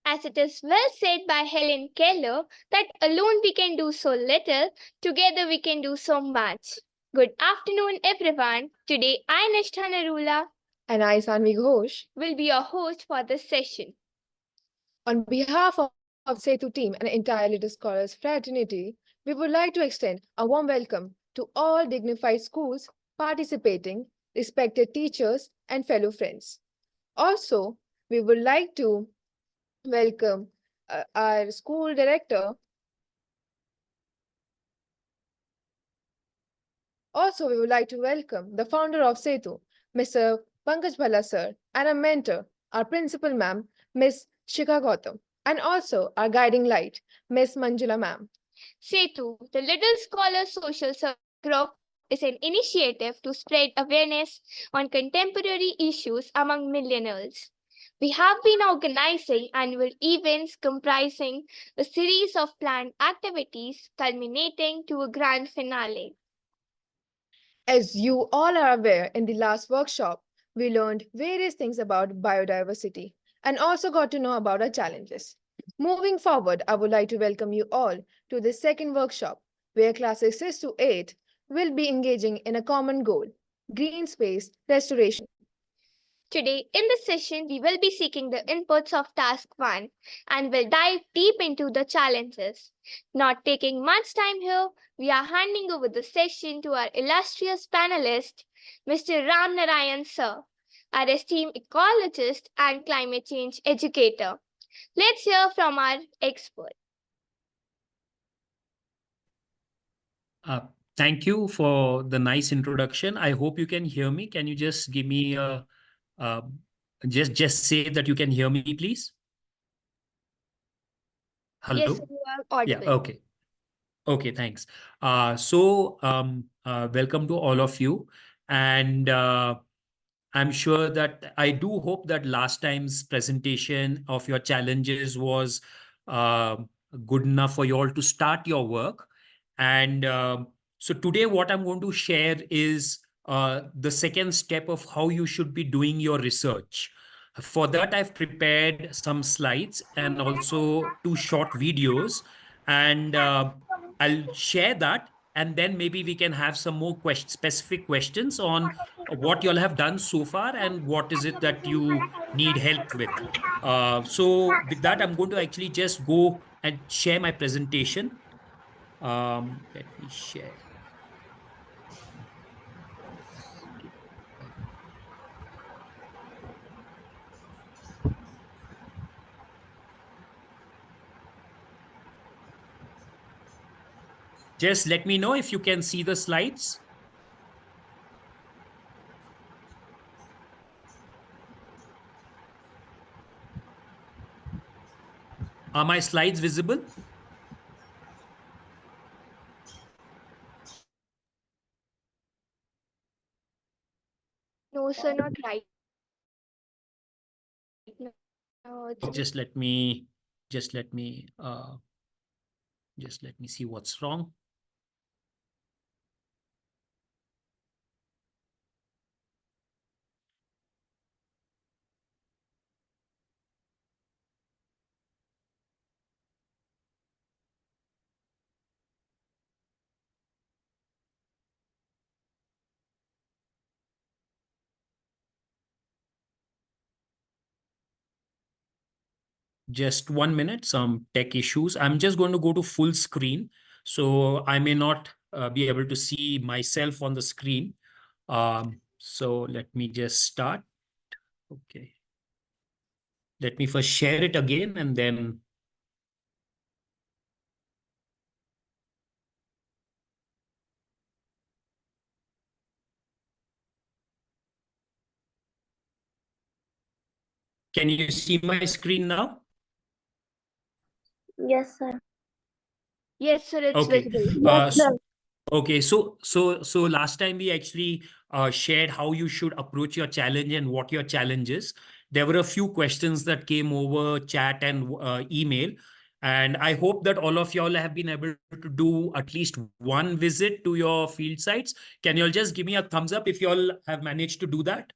As it is well said by Helen Keller, that alone we can do so little, together we can do so much. Good afternoon, everyone. Today, I, Nishtha Narula, and I, Sanvi Ghosh, will be your host for this session. On behalf of SETU team and entire Little Scholars fraternity, we would like to extend a warm welcome to all dignified schools participating, respected teachers, and fellow friends. Also, we would like to welcome our school director. Also, we would like to welcome the founder of SETU, Mr. Pankaj Bhala sir, and our mentor, our principal ma'am, Miss Shikha Gautam, and also our guiding light, Miss Manjula ma'am. SETU, the Little Scholar Social Service Group, is an initiative to spread awareness on contemporary issues among millennials. We have been organizing annual events comprising a series of planned activities culminating to a grand finale. As you all are aware, in the last workshop, we learned various things about biodiversity and also got to know about our challenges. Moving forward, I would like to welcome you all to the second workshop, where classes 6 to 8 will be engaging in a common goal, green space restoration. Today, in this session, we will be seeking the inputs of Task 1 and will dive deep into the challenges. Not taking much time here, we are handing over the session to our illustrious panelist, Mr. Ram Narayan Sir, our esteemed ecologist and climate change educator. Let's hear from our expert. Thank you for the nice introduction. I hope you can hear me. Can you just give me a just say that you can hear me, please? Hello? Yes, you are audible. Yeah, okay. Okay, thanks. Welcome to all of you. And I'm sure that I do hope that last time's presentation of your challenges was good enough for you all to start your work. And so today what I'm going to share is the second step of how you should be doing your research. For that, I've prepared some slides and also 2 short videos. And I'll share that, and then maybe we can have some more specific questions on what you all have done so far and what is it that you need help with. So with that, I'm going to actually just go and share my presentation. Let me share. Just let me know if you can see the slides. Are my slides visible? No, sir, not right. No, Just let me see what's wrong. Just 1 minute, some tech issues. I'm just going to go to full screen. So I may not be able to see myself on the screen. So let me just start. Okay. Let me first share it again and then. Can you see my screen now? Yes, sir. Yes, sir, it's Okay. visible. Yes, sir. Okay, so last time we actually shared how you should approach your challenge and what your challenge is. There were a few questions that came over chat and email, and I hope that all of y'all have been able to do at least one visit to your field sites. Can y'all just give me a thumbs up if y'all have managed to do that?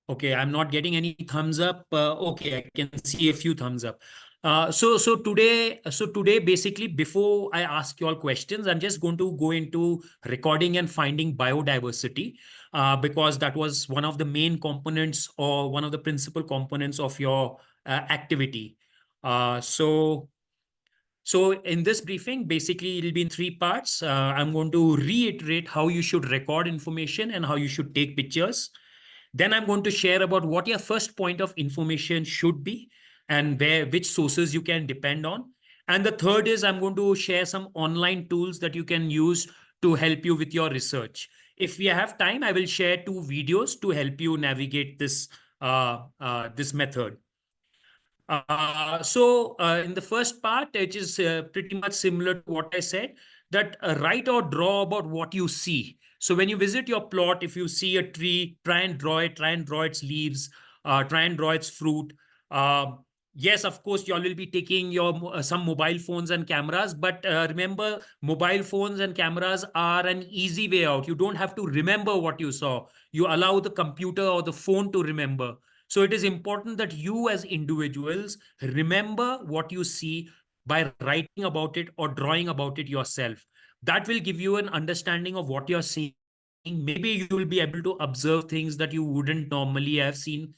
Okay, I'm not getting any thumbs up. Okay, I can see a few thumbs up. So today, basically, before I ask you all questions, I'm just going to go into recording and finding biodiversity, because that was one of the main components or one of the principal components of your activity. So in this briefing, basically, it'll be in three parts. I'm going to reiterate how you should record information and how you should take pictures. Then I'm going to share about what your first point of information should be and which sources you can depend on. And the third is I'm going to share some online tools that you can use to help you with your research. If we have time, I will share two videos to help you navigate this method. In the first part, it is pretty much similar to what I said, that write or draw about what you see. So when you visit your plot, if you see a tree, try and draw it, try and draw its leaves, try and draw its fruit. Yes, of course, you all will be taking your some mobile phones and cameras, but remember, mobile phones and cameras are an easy way out. You don't have to remember what you saw. You allow the computer or the phone to remember. So it is important that you as individuals remember what you see by writing about it or drawing about it yourself. That will give you an understanding of what you're seeing. Maybe you will be able to observe things that you wouldn't normally have seen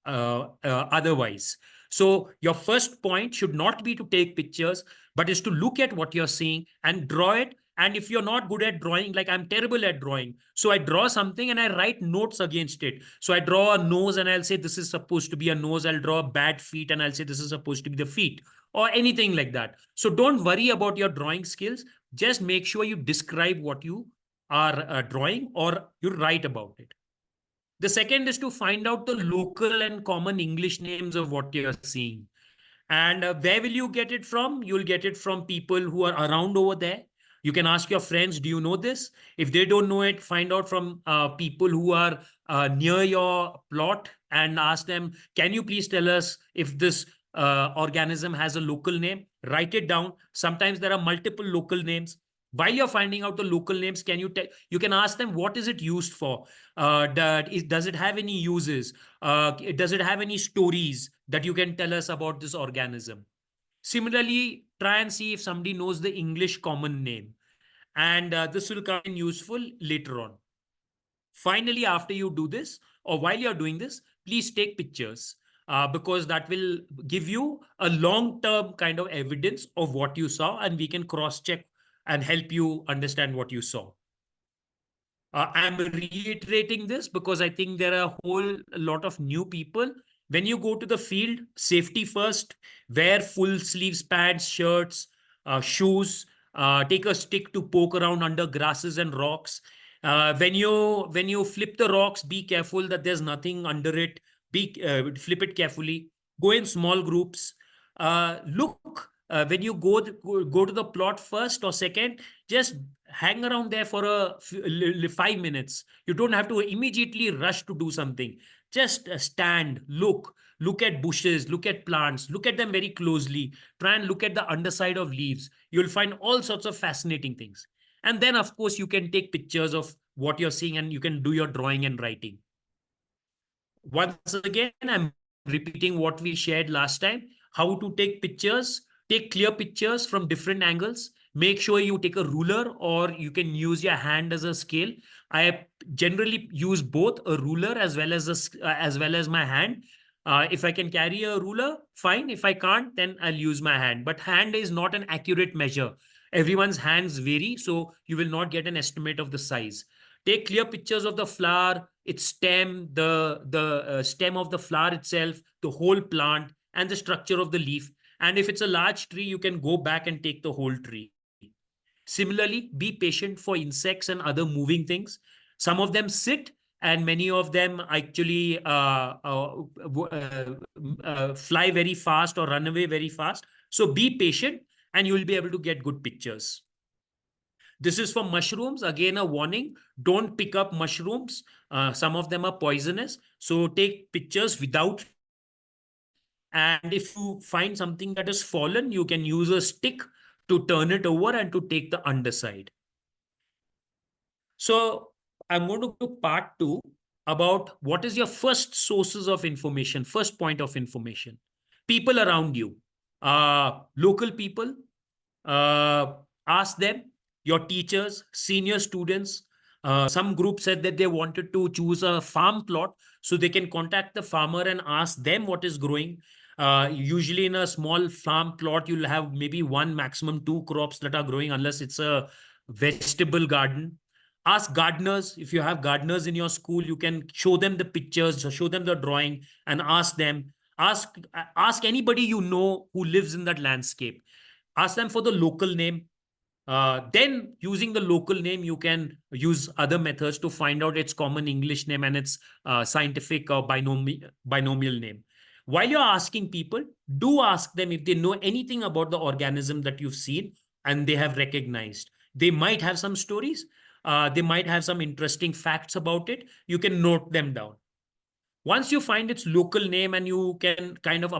otherwise. So your first point should not be to take pictures, but is to look at what you're seeing and draw it. And if you're not good at drawing, like I'm terrible at drawing, so I draw something and I write notes against it. So I draw a nose and I'll say this is supposed to be a nose. I'll draw a bad feet and I'll say this is supposed to be the feet, or anything like that. So don't worry about your drawing skills. Just make sure you describe what you are drawing or you write about it. The second is to find out the local and common English names of what you're seeing. And where will you get it from? You'll get it from people who are around over there. You can ask your friends, do you know this? If they don't know it, find out from people who are near your plot and ask them, can you please tell us if this organism has a local name? Write it down. Sometimes there are multiple local names. While you're finding out the local names, you can ask them, what is it used for? Does it have any uses? Does it have any stories that you can tell us about this organism? Similarly, try and see if somebody knows the English common name. And this will come in useful later on. Finally, after you do this, or while you're doing this, please take pictures, because that will give you a long-term kind of evidence of what you saw, and we can cross-check and help you understand what you saw. I'm reiterating this because I think there are a whole lot of new people. When you go to the field, safety first, wear full sleeves pants, shirts, shoes, take a stick to poke around under grasses and rocks. When you flip the rocks, be careful that there's nothing under it. Flip it carefully. Go in small groups. Look, when you go to the plot first or second, just hang around there for 5 minutes. You don't have to immediately rush to do something. Just stand, look at bushes, look at plants, look at them very closely. Try and look at the underside of leaves. You'll find all sorts of fascinating things. And then, of course, you can take pictures of what you're seeing and you can do your drawing and writing. Once again, I'm repeating what we shared last time, how to take pictures. Take clear pictures from different angles. Make sure you take a ruler or you can use your hand as a scale. I generally use both a ruler as well as my hand. If I can carry a ruler, fine. If I can't, then I'll use my hand. But hand is not an accurate measure. Everyone's hands vary, so you will not get an estimate of the size. Take clear pictures of the flower, its stem, the stem of the flower itself, the whole plant, and the structure of the leaf. And if it's a large tree, you can go back and take the whole tree. Similarly, be patient for insects and other moving things. Some of them sit and many of them actually fly very fast or run away very fast. So be patient and you will be able to get good pictures. This is for mushrooms. Again, a warning, don't pick up mushrooms. Some of them are poisonous. So take pictures without feeding. And if you find something that is fallen, you can use a stick to turn it over and to take the underside. So I'm going to go to part 2 about what is your first sources of information, first point of information. People around you, local people, uh, ask them, your teachers, senior students. Some group said that they wanted to choose a farm plot, so they can contact the farmer and ask them what is growing. Usually in a small farm plot, you'll have maybe one, maximum two crops that are growing, unless it's a vegetable garden. Ask gardeners. If you have gardeners in your school, you can show them the pictures, show them the drawing, and ask them. Ask anybody you know who lives in that landscape. Ask them for the local name. Then using the local name, you can use other methods to find out its common English name and its scientific or binomial name. While you're asking people, do ask them if they know anything about the organism that you've seen and they have recognized. They might have some stories. They might have some interesting facts about it. You can note them down. Once you find its local name and you can kind of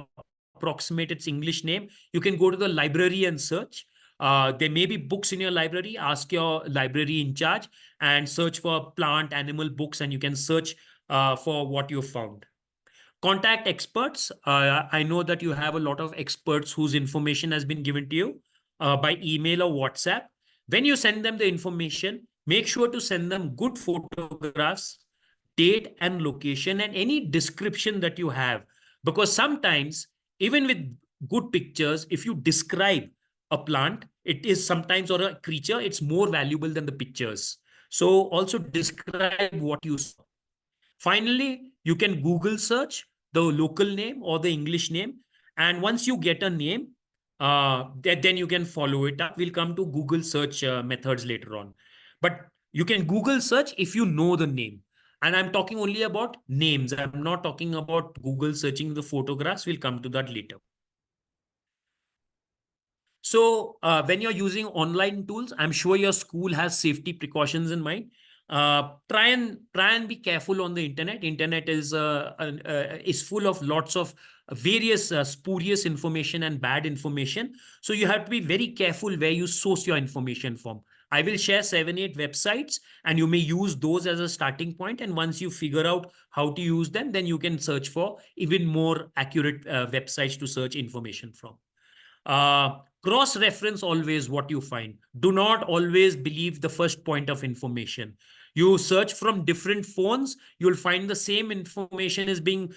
approximate its English name, you can go to the library and search. There may be books in your library. Ask your library in charge and search for plant, animal books, and you can search for what you found. Contact experts. I know that you have a lot of experts whose information has been given to you by email or WhatsApp. When you send them the information, make sure to send them good photographs, date and location, and any description that you have. Because sometimes, even with good pictures, if you describe a plant, it is sometimes, or a creature, it's more valuable than the pictures. So also describe what you saw. Finally, you can Google search the local name or the English name. And once you get a name, then you can follow it up. We'll come to Google search methods later on. But you can Google search if you know the name. And I'm talking only about names. I'm not talking about Google searching the photographs. We'll come to that later. So when you're using online tools, I'm sure your school has safety precautions in mind. Try and be careful on the internet. Internet is full of lots of various spurious information and bad information. So you have to be very careful where you source your information from. I will share 7-8 websites and you may use those as a starting point. And once you figure out how to use them, then you can search for even more accurate websites to search information from. Cross-reference always what you find. Do not always believe the first point of information. You search from different phones, you'll find the same information is being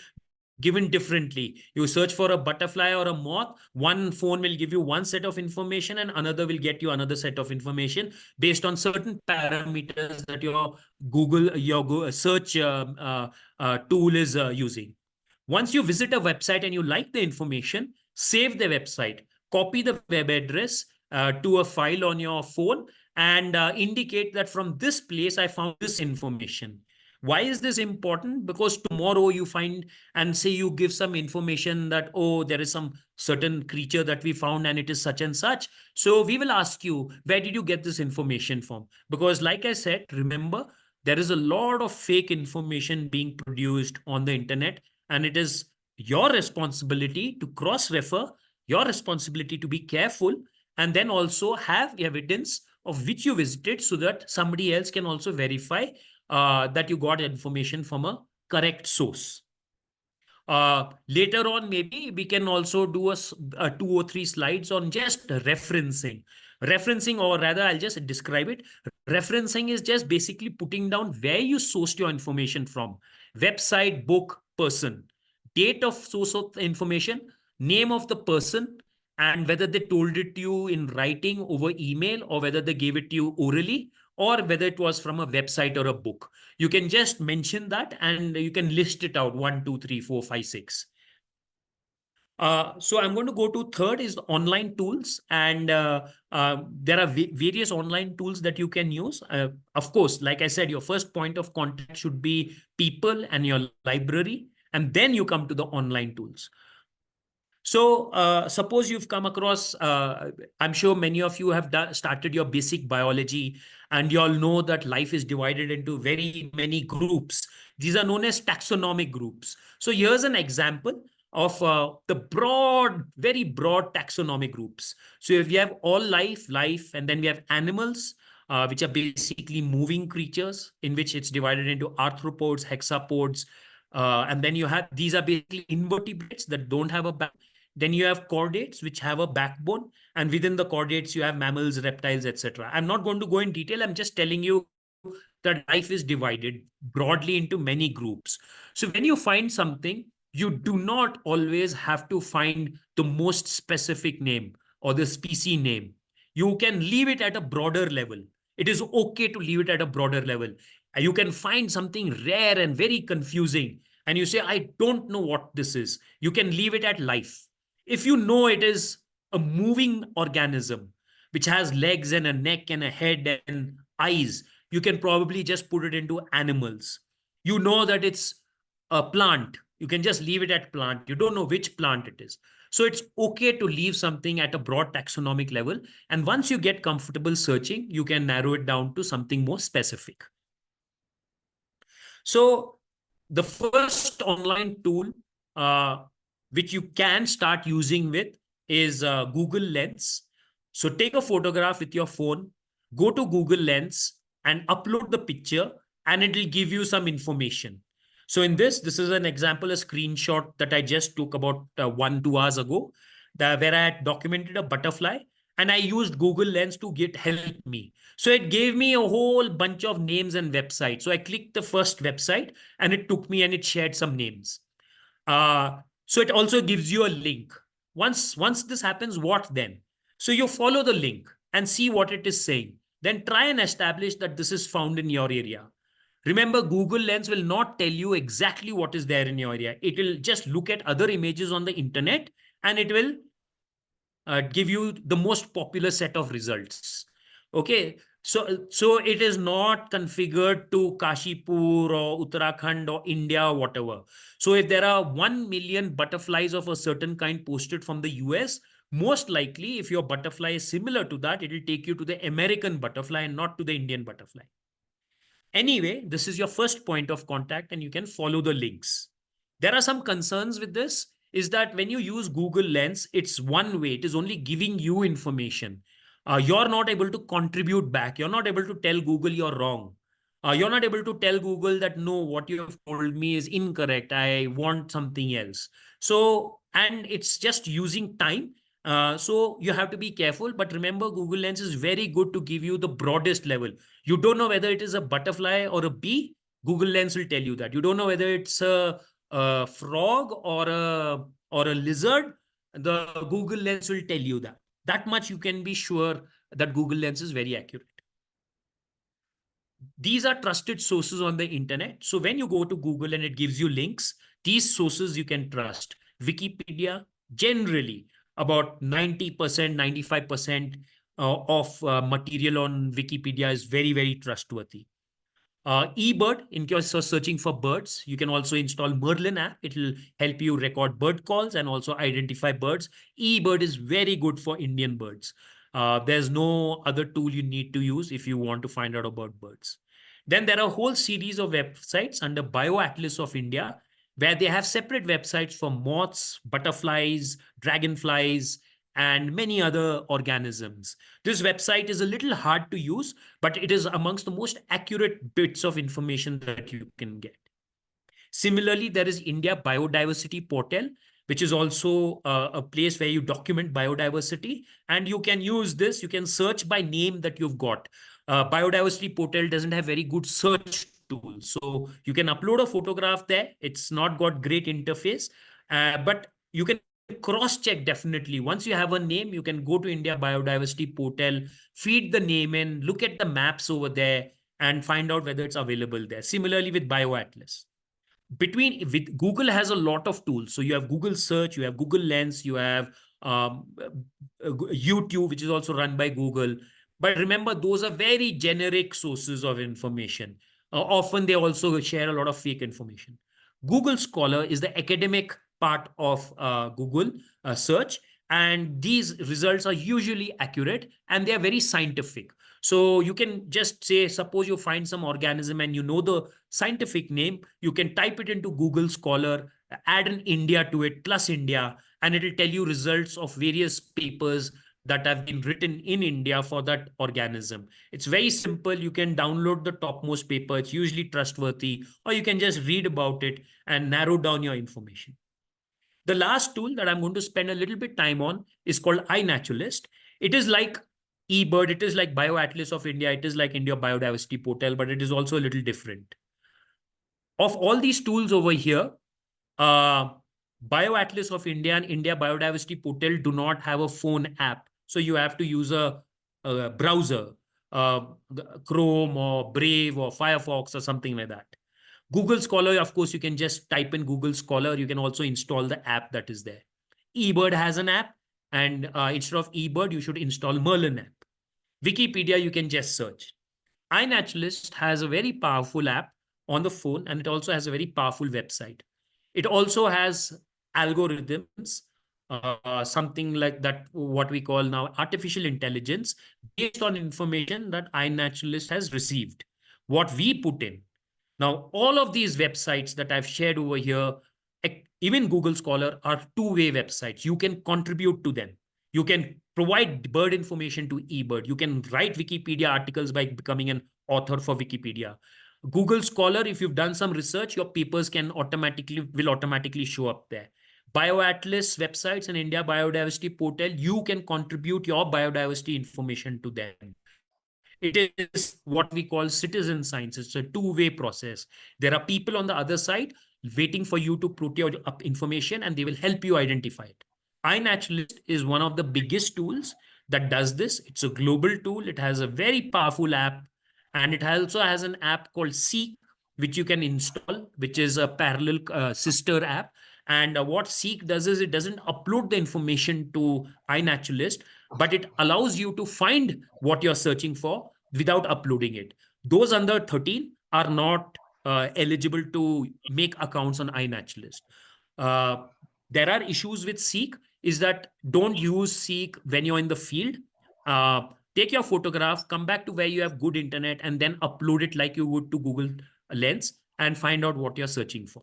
given differently. You search for a butterfly or a moth, one phone will give you one set of information and another will get you another set of information based on certain parameters that your Google search tool is using. Once you visit a website and you like the information, save the website, copy the web address to a file on your phone, and indicate that from this place I found this information. Why is this important? Because tomorrow you find and say you give some information that, oh, there is some certain creature that we found and it is such and such. So we will ask you, where did you get this information from? Because like I said, remember, there is a lot of fake information being produced on the internet, and it is your responsibility to cross-refer, your responsibility to be careful, and then also have evidence of which you visited so that somebody else can also verify that you got information from a correct source. Later on, maybe we can also do a 2 or 3 slides on just referencing. Referencing, or rather, I'll just describe it. Referencing is just basically putting down where you sourced your information from. Website, book, person. Date of source of information, name of the person, and whether they told it to you in writing over email or whether they gave it to you orally, or whether it was from a website or a book. You can just mention that and you can list it out 1, 2, 3, 4, 5, 6. So I'm going to go to third is the online tools, and there are various online tools that you can use. Of course, like I said, your first point of contact should be people and your library, and then you come to the online tools. So suppose you've come across, I'm sure many of you have started your basic biology, and you all know that life is divided into very many groups. These are known as taxonomic groups. So here's an example of the very broad taxonomic groups. So if you have all life, and then we have animals, which are basically moving creatures, in which it's divided into arthropods, hexapods, and then you have, these are basically invertebrates that don't have a back. Then you have chordates, which have a backbone, and within the chordates, you have mammals, reptiles, etc. I'm not going to go in detail. I'm just telling you that life is divided broadly into many groups. So when you find something, you do not always have to find the most specific name or the species name. You can leave it at a broader level. It is okay to leave it at a broader level. You can find something rare and very confusing, and you say, I don't know what this is. You can leave it at life. If you know it is a moving organism which has legs and a neck and a head and eyes, you can probably just put it into animals. You know that it's a plant. You can just leave it at plant. You don't know which plant it is. So it's okay to leave something at a broad taxonomic level. And once you get comfortable searching, you can narrow it down to something more specific. So the first online tool which you can start using with is Google Lens. So take a photograph with your phone, go to Google Lens and upload the picture, and it will give you some information. So in this is an example, a screenshot that I just took about 1-2 hours ago, where I had documented a butterfly, and I used Google Lens to help me. So it gave me a whole bunch of names and websites. So I clicked the first website, and it took me and it shared some names. So it also gives you a link. Once this happens, what then? So you follow the link and see what it is saying. Then try and establish that this is found in your area. Remember, Google Lens will not tell you exactly what is there in your area. It will just look at other images on the internet, and it will give you the most popular set of results. Okay, so it is not configured to Kashipur or Uttarakhand or India or whatever. So if there are 1 million butterflies of a certain kind posted from the US, most likely if your butterfly is similar to that, it will take you to the American butterfly and not to the Indian butterfly. Anyway, this is your first point of contact, and you can follow the links. There are some concerns with this, is that when you use Google Lens, it's one way. It is only giving you information. You're not able to contribute back. You're not able to tell Google you're wrong. You're not able to tell Google that, no, what you have told me is incorrect. I want something else. So, and it's just using time. So you have to be careful. But remember, Google Lens is very good to give you the broadest level. You don't know whether it is a butterfly or a bee. Google Lens will tell you that. You don't know whether it's a frog or a lizard. The Google Lens will tell you that. That much you can be sure that Google Lens is very accurate. These are trusted sources on the internet. So when you go to Google and it gives you links, these sources you can trust. Wikipedia, generally about 90%, 95% of material on Wikipedia is very, very trustworthy. eBird, in case you're searching for birds, you can also install Merlin app. It will help you record bird calls and also identify birds. eBird is very good for Indian birds. There's no other tool you need to use if you want to find out about birds. Then there are a whole series of websites under BioAtlas of India, where they have separate websites for moths, butterflies, dragonflies, and many other organisms. This website is a little hard to use, but it is amongst the most accurate bits of information that you can get. Similarly, there is India Biodiversity Portal, which is also a place where you document biodiversity. And you can use this, you can search by name that you've got. Biodiversity Portal doesn't have very good search tools. So you can upload a photograph there. It's not got great interface, but you can cross-check definitely. Once you have a name, you can go to India Biodiversity Portal, feed the name in, look at the maps over there, and find out whether it's available there. Similarly with BioAtlas. with Google has a lot of tools. So you have Google Search, you have Google Lens, you have YouTube, which is also run by Google. But remember, those are very generic sources of information. Often they also share a lot of fake information. Google Scholar is the academic part of Google search, and these results are usually accurate and they are very scientific. So you can just say, suppose you find some organism and you know the scientific name, you can type it into Google Scholar, add an India to it, plus India, and it will tell you results of various papers that have been written in India for that organism. It's very simple. You can download the topmost paper. It's usually trustworthy, or you can just read about it and narrow down your information. The last tool that I'm going to spend a little bit time on is called iNaturalist. It is like eBird, it is like BioAtlas of India, it is like India Biodiversity Portal, but it is also a little different. Of all these tools over here, uh, BioAtlas of India and India Biodiversity Portal do not have a phone app. So you have to use a browser, uh, Chrome or Brave or Firefox or something like that. Google Scholar, of course, you can just type in Google Scholar. You can also install the app that is there. eBird has an app, and instead of eBird, you should install Merlin app. Wikipedia, you can just search. iNaturalist has a very powerful app on the phone, and it also has a very powerful website. It also has algorithms, something like that, what we call now artificial intelligence, based on information that iNaturalist has received. What we put in. Now, all of these websites that I've shared over here, even Google Scholar, are two-way websites. You can contribute to them. You can provide bird information to eBird. You can write Wikipedia articles by becoming an author for Wikipedia. Google Scholar, if you've done some research, your papers will automatically show up there. BioAtlas websites and India Biodiversity Portal, you can contribute your biodiversity information to them. It is what we call citizen science. It's a two-way process. There are people on the other side waiting for you to put your information, and they will help you identify it. iNaturalist is one of the biggest tools that does this. It's a global tool. It has a very powerful app, and it also has an app called Seek, which you can install, which is a parallel sister app. And what Seek does is it doesn't upload the information to iNaturalist, but it allows you to find what you're searching for without uploading it. Those under 13 are not eligible to make accounts on iNaturalist. There are issues with Seek, is that don't use Seek when you're in the field. Take your photograph, come back to where you have good internet, and then upload it like you would to Google Lens and find out what you're searching for.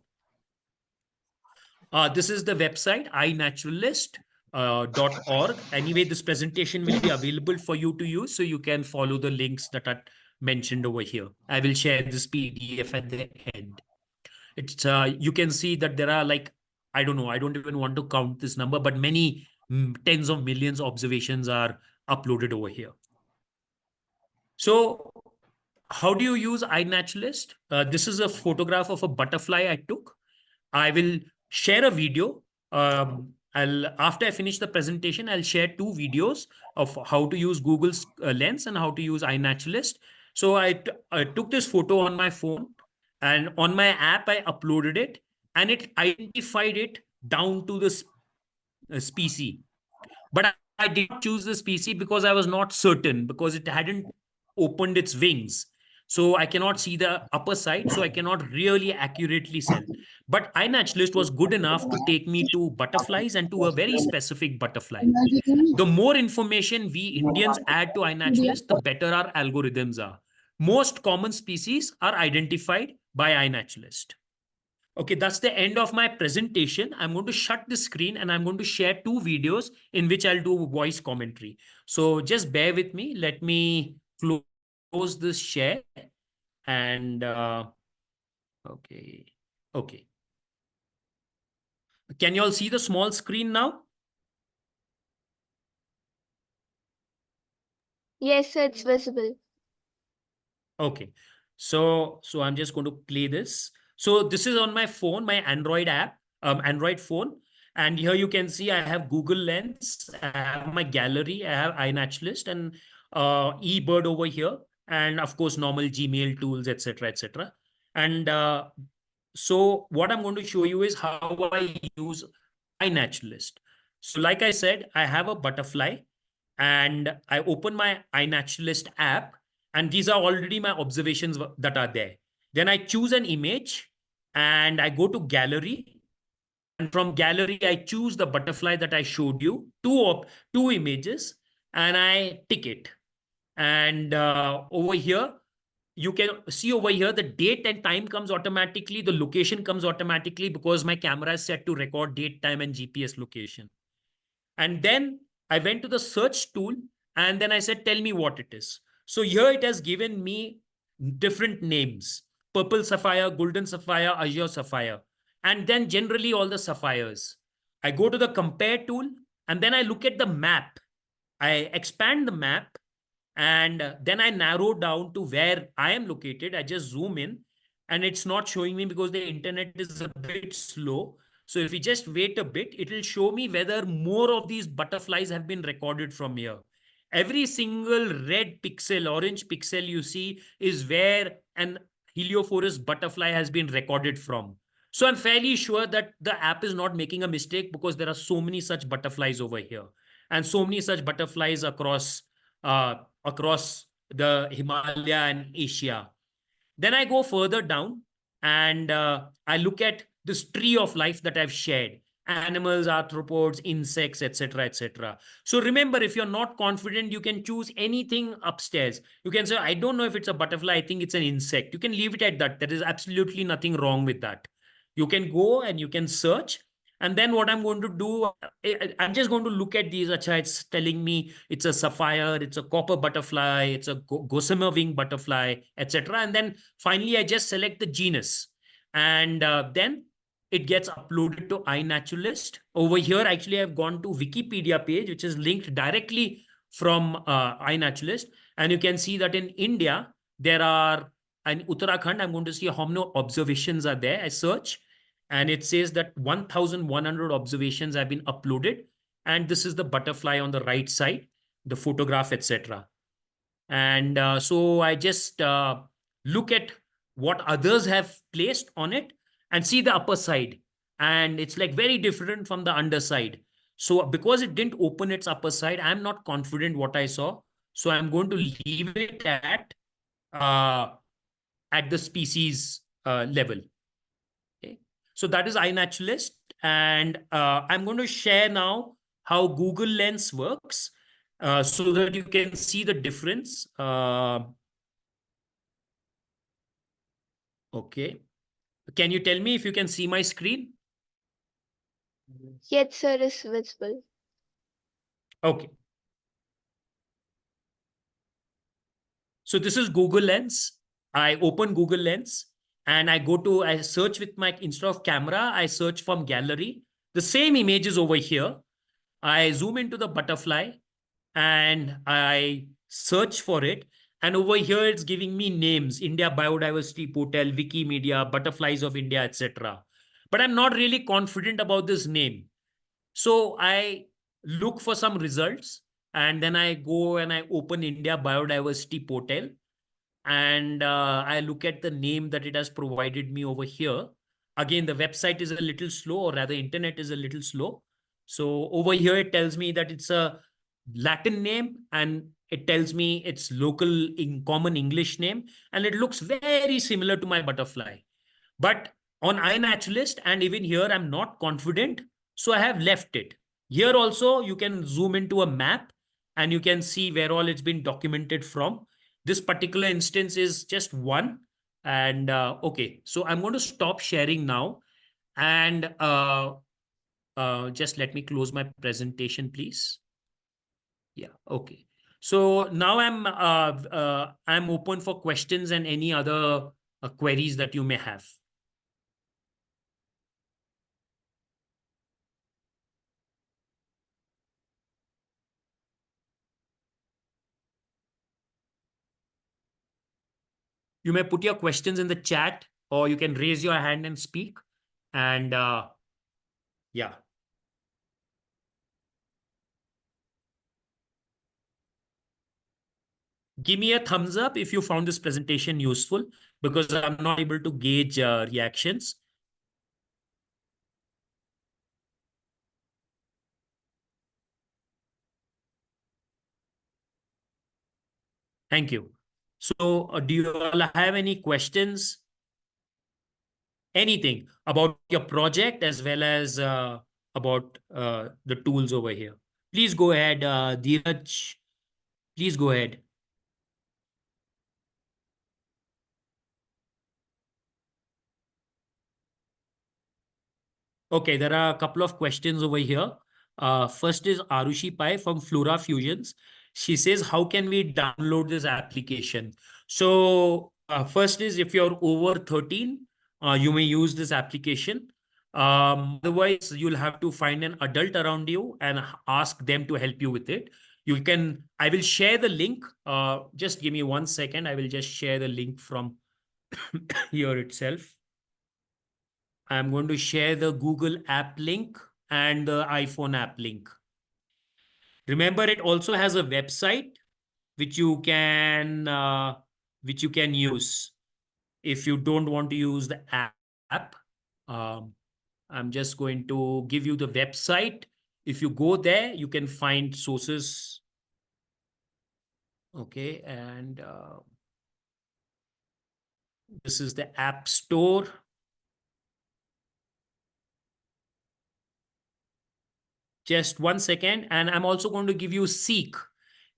This is the website, iNaturalist.org. Anyway, this presentation will be available for you to use, so you can follow the links that are mentioned over here. I will share this PDF at the end. It's you can see that there are like, I don't know, I don't even want to count this number, but many tens of millions of observations are uploaded over here. So how do you use iNaturalist? This is a photograph of a butterfly I took. I will share a video. After I finish the presentation, I'll share two videos of how to use Google's Lens and how to use iNaturalist. So I took this photo on my phone, and on my app, I uploaded it, and it identified it down to the species. But I did not choose the species because I was not certain, because it hadn't opened its wings. So I cannot see the upper side, so I cannot really accurately tell. But iNaturalist was good enough to take me to butterflies and to a very specific butterfly. The more information we Indians add to iNaturalist, the better our algorithms are. Most common species are identified by iNaturalist. Okay, that's the end of my presentation. I'm going to shut the screen and I'm going to share two videos in which I'll do voice commentary. So just bear with me. Let me close this share and okay. Can you all see the small screen now? Yes, sir, it's visible. Okay. So I'm just going to play this. So this is on my phone, my Android app, Android phone. And here you can see I have Google Lens, I have my gallery, I have iNaturalist and eBird over here. And of course, normal Gmail tools, etc., etc. And So what I'm going to show you is how I use iNaturalist. So like I said, I have a butterfly and I open my iNaturalist app, and these are already my observations that are there. Then I choose an image and I go to gallery, and from gallery I choose the butterfly that I showed you, two images, and I tick it. And over here you can see over here the date and time comes automatically, the location comes automatically because my camera is set to record date, time, and GPS location. And then I went to the search tool and then I said, tell me what it is. So here it has given me different names: purple sapphire, golden sapphire, azure sapphire, and then generally all the sapphires. I go to the compare tool and then I look at the map. I expand the map and then I narrow down to where I am located. I just zoom in and it's not showing me because the internet is a bit slow. So if we just wait a bit, it will show me whether more of these butterflies have been recorded from here. Every single red pixel, orange pixel you see is where an Heliophorus butterfly has been recorded from. So I'm fairly sure that the app is not making a mistake because there are so many such butterflies over here and so many such butterflies uh, across the Himalaya and Asia. Then I go further down and I look at this tree of life that I've shared: animals, arthropods, insects, etc., etc. So remember, if you're not confident, you can choose anything upstairs. You can say, I don't know if it's a butterfly, I think it's an insect. You can leave it at that. There is absolutely nothing wrong with that. You can go and you can search. And then what I'm going to do, I'm just going to look at these. Acha, it's telling me it's a sapphire, it's a copper butterfly, it's a gossamer wing butterfly, etc. And then finally, I just select the genus. And then it gets uploaded to iNaturalist. Over here, actually, I've gone to Wikipedia page, which is linked directly from iNaturalist. And you can see that in India, there are, in Uttarakhand, I'm going to see how many observations are there. I search and it says that 1,100 observations have been uploaded. And this is the butterfly on the right side, the photograph, etc. And so I just look at what others have placed on it and see the upper side. And it's like very different from the underside. So because it didn't open its upper side, I'm not confident what I saw. So I'm going to leave it uh, at the species level. Okay. So that is iNaturalist. And I'm going to share now how Google Lens works so that you can see the difference. Okay. Can you tell me if you can see my screen? Yes, sir, is visible. Okay. So this is Google Lens. I open Google Lens and I search with my, instead of camera, I search from gallery. The same image is over here. I zoom into the butterfly and I search for it. And over here, it's giving me names: India Biodiversity Portal, Wikimedia, Butterflies of India, etc. But I'm not really confident about this name. So I look for some results and then I go and I open India Biodiversity Portal and I look at the name that it has provided me over here. Again, the website is a little slow, or rather internet is a little slow. So over here, it tells me that it's a Latin name and it tells me it's local in common English name. And it looks very similar to my butterfly. But on iNaturalist and even here, I'm not confident. So I have left it. Here also, you can zoom into a map and you can see where all it's been documented from. This particular instance is just one. And okay, so I'm going to stop sharing now. And just let me close my presentation, please. Yeah, okay. So now I'm open for questions and any other queries that you may have. You may put your questions in the chat or you can raise your hand and speak. And yeah. Give me a thumbs up if you found this presentation useful, because I'm not able to gauge reactions. Thank you. So do you all have any questions? Anything about your project as well as about the tools over here? Please go ahead, Dheeraj. Please go ahead. Okay, there are a couple of questions over here. First is Arushi Pai from Flora Fusions. She says, how can we download this application? So first is if you're over 13, you may use this application. Otherwise, you'll have to find an adult around you and ask them to help you with it. You can, I will share the link. Just give me 1 second. I will just share the link from here itself. I'm going to share the Google app link and the iPhone app link. Remember, it also has a website which you can use if you don't want to use the app. I'm just going to give you the website. If you go there, you can find sources. Okay, and this is the App Store. Just 1 second. And I'm also going to give you Seek.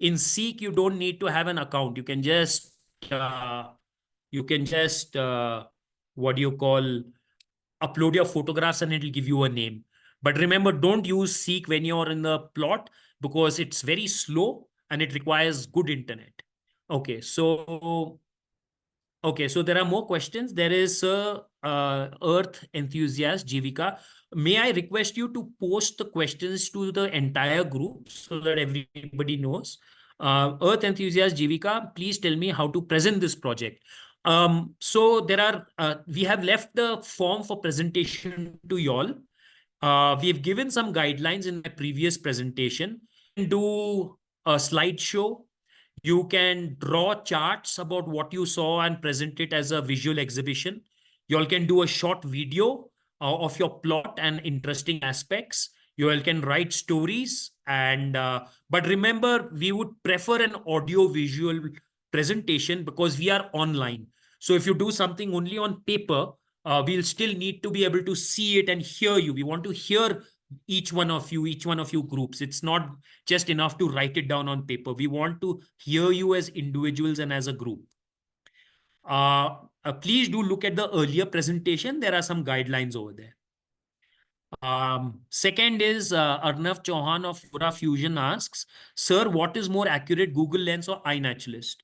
In Seek, you don't need to have an account. You can just, what do you call, upload your photographs and it'll give you a name. But remember, don't use Seek when you're in the plot because it's very slow and it requires good internet. Okay, so there are more questions. There is Earth Enthusiast, Jivika. May I request you to post the questions to the entire group so that everybody knows? Earth Enthusiast, Jivika, please tell me how to present this project. So there are, we have left the form for presentation to y'all. We have given some guidelines in my previous presentation. Do a slideshow. You can draw charts about what you saw and present it as a visual exhibition. You all can do a short video of your plot and interesting aspects. You all can write stories and but remember, we would prefer an audio visual presentation because we are online. So if you do something only on paper, we'll still need to be able to see it and hear you. We want to hear each one of you groups. It's not just enough to write it down on paper. We want to hear you as individuals and as a group. Please do look at the earlier presentation. There are some guidelines over there. Second is Arnav Chauhan of Flora Fusion asks, sir, what is more accurate, Google Lens or iNaturalist?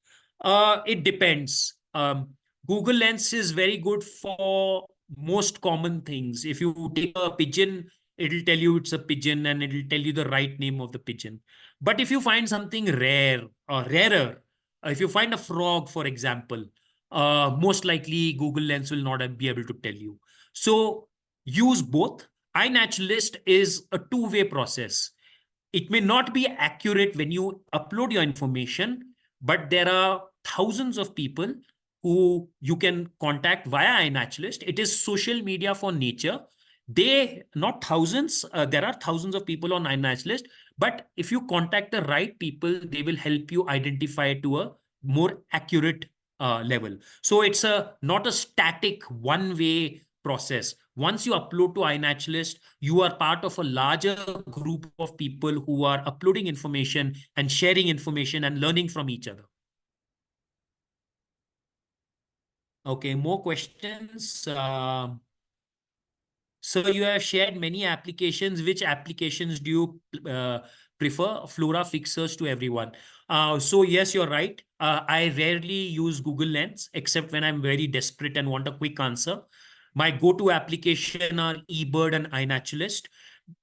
It depends. Google Lens is very good for most common things. If you take a pigeon, it'll tell you it's a pigeon and it'll tell you the right name of the pigeon. But if you find something rare or rarer, if you find a frog, for example, most likely Google Lens will not be able to tell you. So use both. iNaturalist is a two-way process. It may not be accurate when you upload your information, but there are thousands of people who you can contact via iNaturalist. It is social media for nature. Not thousands, there are thousands of people on iNaturalist, but if you contact the right people, they will help you identify to a more accurate level. So it's not a static one-way process. Once you upload to iNaturalist, you are part of a larger group of people who are uploading information and sharing information and learning from each other. Okay, more questions. So you have shared many applications. Which applications do you prefer? Flora fixers to everyone. So yes, you're right. I rarely use Google Lens except when I'm very desperate and want a quick answer. My go-to application are eBird and iNaturalist.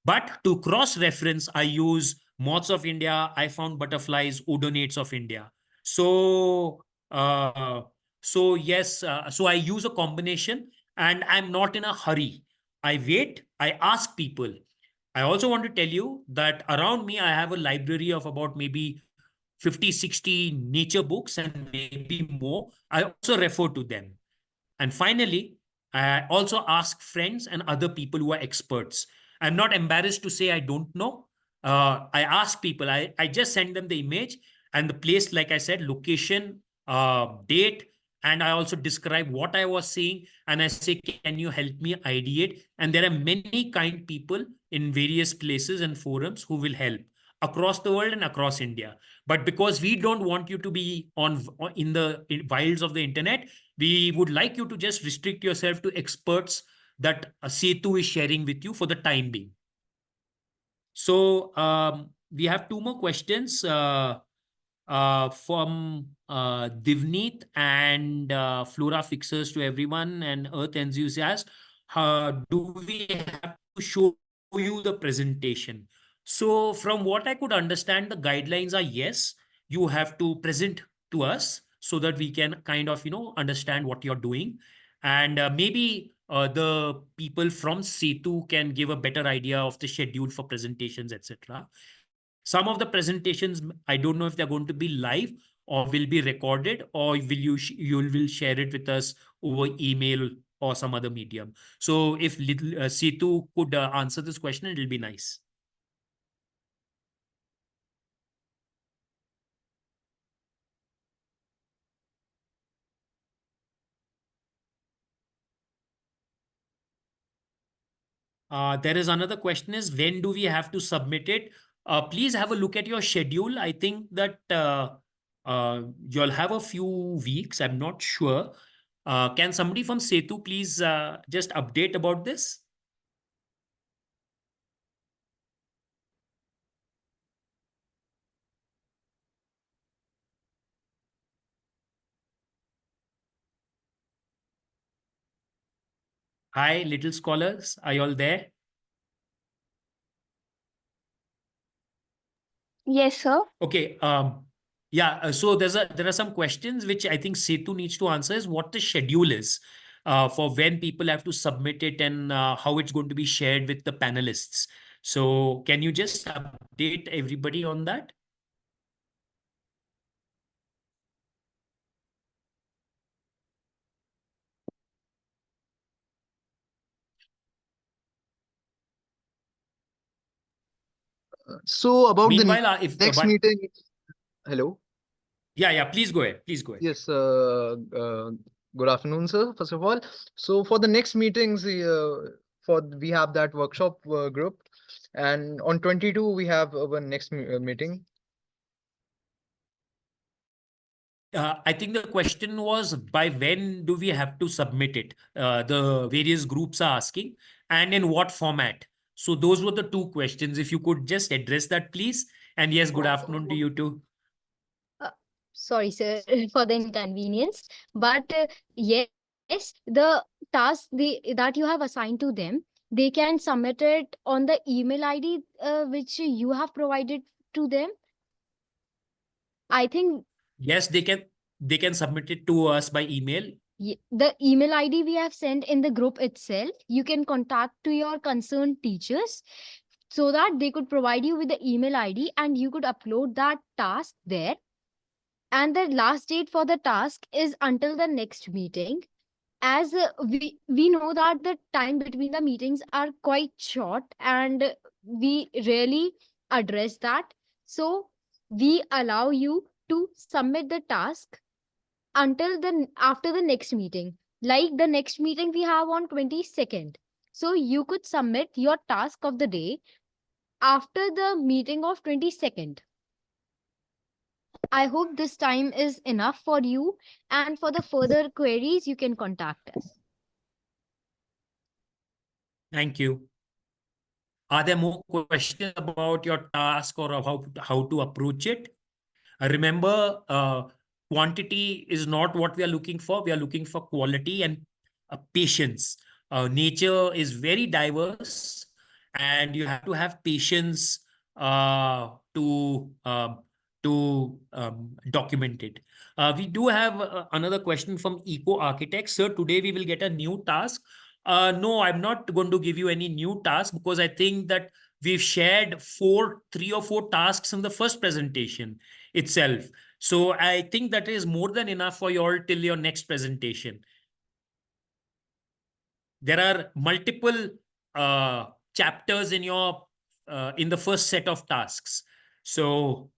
But to cross-reference, I use Moths of India, I Found Butterflies, Odonates of India. So, yes, so I use a combination and I'm not in a hurry. I wait, I ask people. I also want to tell you that around me, I have a library of about maybe 50, 60 nature books and maybe more. I also refer to them. And finally, I also ask friends and other people who are experts. I'm not embarrassed to say I don't know. I ask people, I just send them the image And the place, like I said, location, date, and I also describe what I was seeing. And I say, can you help me ideate? And there are many kind people in various places and forums who will help across the world and across India. But because we don't want you to be on in the wilds of the internet, we would like you to just restrict yourself to experts that Setu is sharing with you for the time being. So we have two more questions from Divneet and Flora Fixers to everyone and Earth Enthusiast. Do we have to show you the presentation? So from what I could understand, the guidelines are yes, you have to present to us so that we can kind of, understand what you're doing. And maybe the people from Setu can give a better idea of the schedule for presentations, etc. Some of the presentations, I don't know if they're going to be live or will be recorded, or you will share it with us over email or some other medium. So if little Setu could answer this question, it'll be nice. There is another question is, when do we have to submit it? Please have a look at your schedule. I think that you'll have a few weeks. I'm not sure. Can somebody from Setu please just update about this? Hi, little scholars. Are you all there? Yes, sir. Okay. Yeah. So there are some questions which I think Setu needs to answer. Is what the schedule is for when people have to submit it and how it's going to be shared with the panelists. So can you just update everybody on that? So about the Meanwhile, if next but meeting, hello. yeah, please go ahead. Please go ahead. Yes, good afternoon, sir. First of all, so for the next meetings, for we have that workshop group, and on 22 we have our next meeting. I think the question was, by when do we have to submit it? The various groups are asking, and in what format? So those were the two questions. If you could just address that, please. And yes, good afternoon to you too. Uh, Sorry, sir, for the inconvenience. But yes, the task that you have assigned to them, they can submit it on the email ID which you have provided to them. I think Yes, they can submit it to us by email. the email ID we have sent in the group itself, you can contact to your concerned teachers so that they could provide you with the email ID and you could upload that task there. And the last date for the task is until the next meeting, as we know that the time between the meetings are quite short and we rarely address that, so we allow you to submit the task until the after the next meeting, like the next meeting we have on 22nd. So you could submit your task of the day after the meeting of 22nd. I hope this time is enough for you, and for the further queries, you can contact us. Thank you. Are there more questions about your task or how to approach it? Remember, quantity is not what we are looking for. We are looking for quality and patience. Nature is very diverse, and you have to have patience to document it. We do have another question from Eco Architect. Sir, today we will get a new task. No, I'm not going to give you any new task because I think that we've shared three or four tasks in the first presentation itself. So I think that is more than enough for you all till your next presentation. There are multiple chapters in your in the first set of tasks. So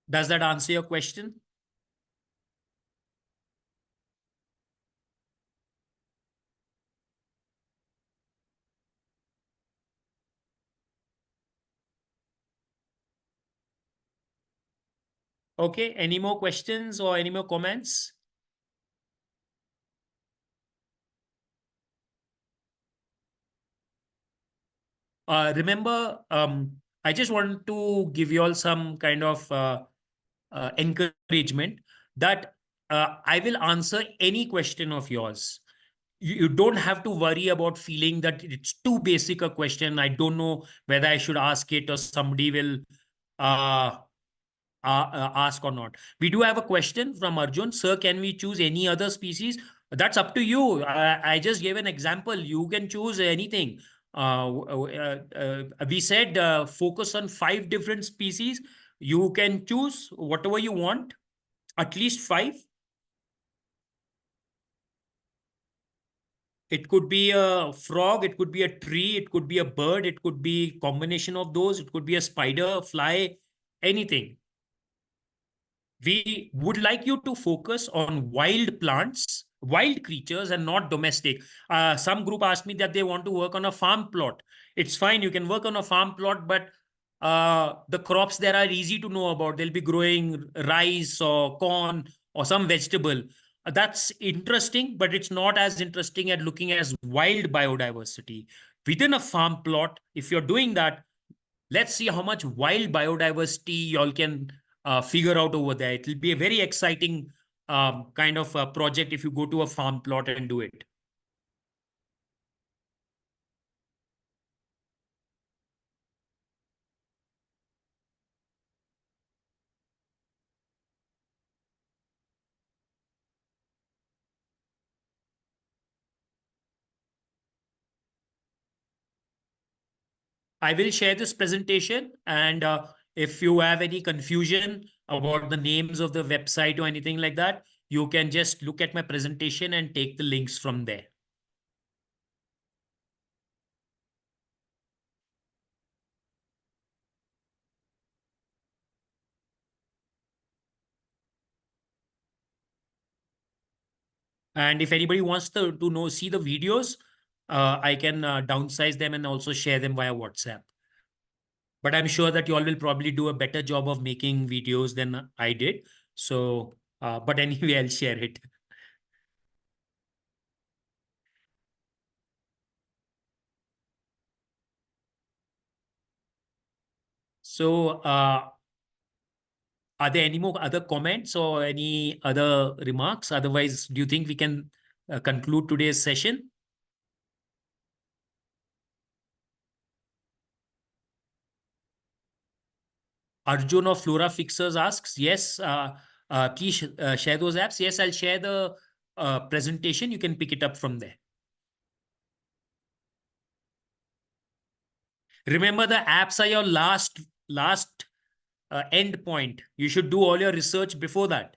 Does that answer your question? Okay, any more questions or any more comments? Remember, I just want to give you all some kind of encouragement that I will answer any question of yours. You don't have to worry about feeling that it's too basic a question. I don't know whether I should ask it or somebody will uh, ask or not. We do have a question from Arjun. Sir, can we choose any other species? That's up to you. I just gave an example. You can choose anything. We said focus on 5 different species. You can choose whatever you want, at least 5. It could be a frog, it could be a tree, it could be a bird, it could be combination of those, it could be a spider, fly, anything. We would like you to focus on wild plants, wild creatures, and not domestic. Some group asked me that they want to work on a farm plot. It's fine, you can work on a farm plot, but the crops there are easy to know about. They'll be growing rice or corn or some vegetable. That's interesting, but it's not as interesting at looking as wild biodiversity. Within a farm plot, if you're doing that, let's see how much wild biodiversity y'all can figure out over there. It will be a very exciting kind of project if you go to a farm plot and do it. I will share this presentation, and if you have any confusion about the names of the website or anything like that, you can just look at my presentation and take the links from there. And if anybody wants to see the videos, I can downsize them and also share them via WhatsApp. But I'm sure that you all will probably do a better job of making videos than I did. So, but anyway, I'll share it. So, are there any more other comments or any other remarks? Otherwise, do you think we can conclude today's session? Arjun of Flora Fixers asks, yes, please share those apps. Yes, I'll share the presentation. You can pick it up from there. Remember, the apps are your last end point. You should do all your research before that.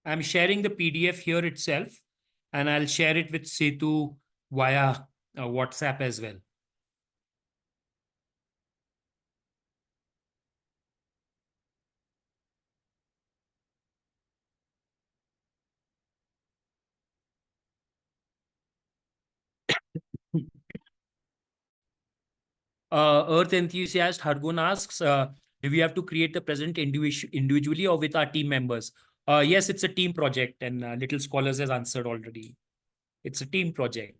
I'm sharing the PDF here itself, and I'll share it with Setu via WhatsApp as well. Earth enthusiast Hargun asks, do we have to create the present individually or with our team members? Yes, it's a team project, and Little Scholars has answered already. It's a team project.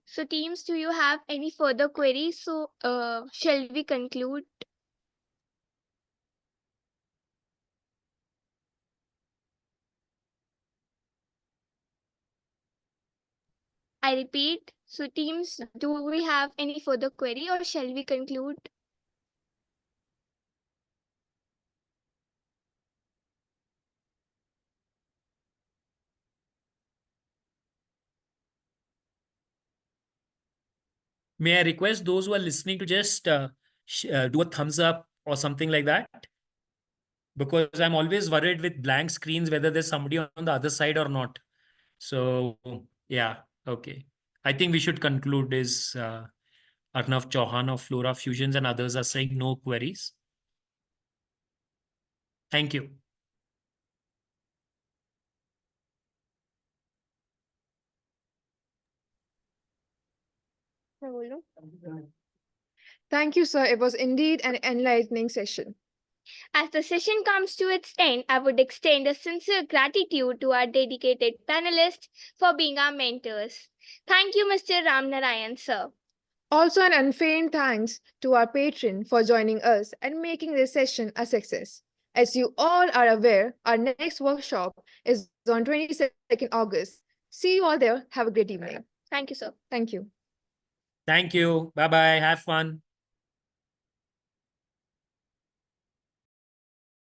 So teams, do you have any further queries? So shall we conclude? I repeat, so teams, do we have any further query or shall we conclude? May I request those who are listening to just do a thumbs up or something like that? Because I'm always worried with blank screens whether there's somebody on the other side or not. So yeah, okay. I think we should conclude is Arnav Chauhan of Flora Fusions and others are saying no queries. Thank you. Thank you, sir. It was indeed an enlightening session. As the session comes to its end, I would extend a sincere gratitude to our dedicated panelists for being our mentors. Thank you, Mr. Ramnarayan, sir. Also, an unfeigned thanks to our patron for joining us and making this session a success. As you all are aware, our next workshop is on 22nd August. See you all there. Have a great evening. Thank you, sir. Thank you. Thank you. Bye-bye. Have fun.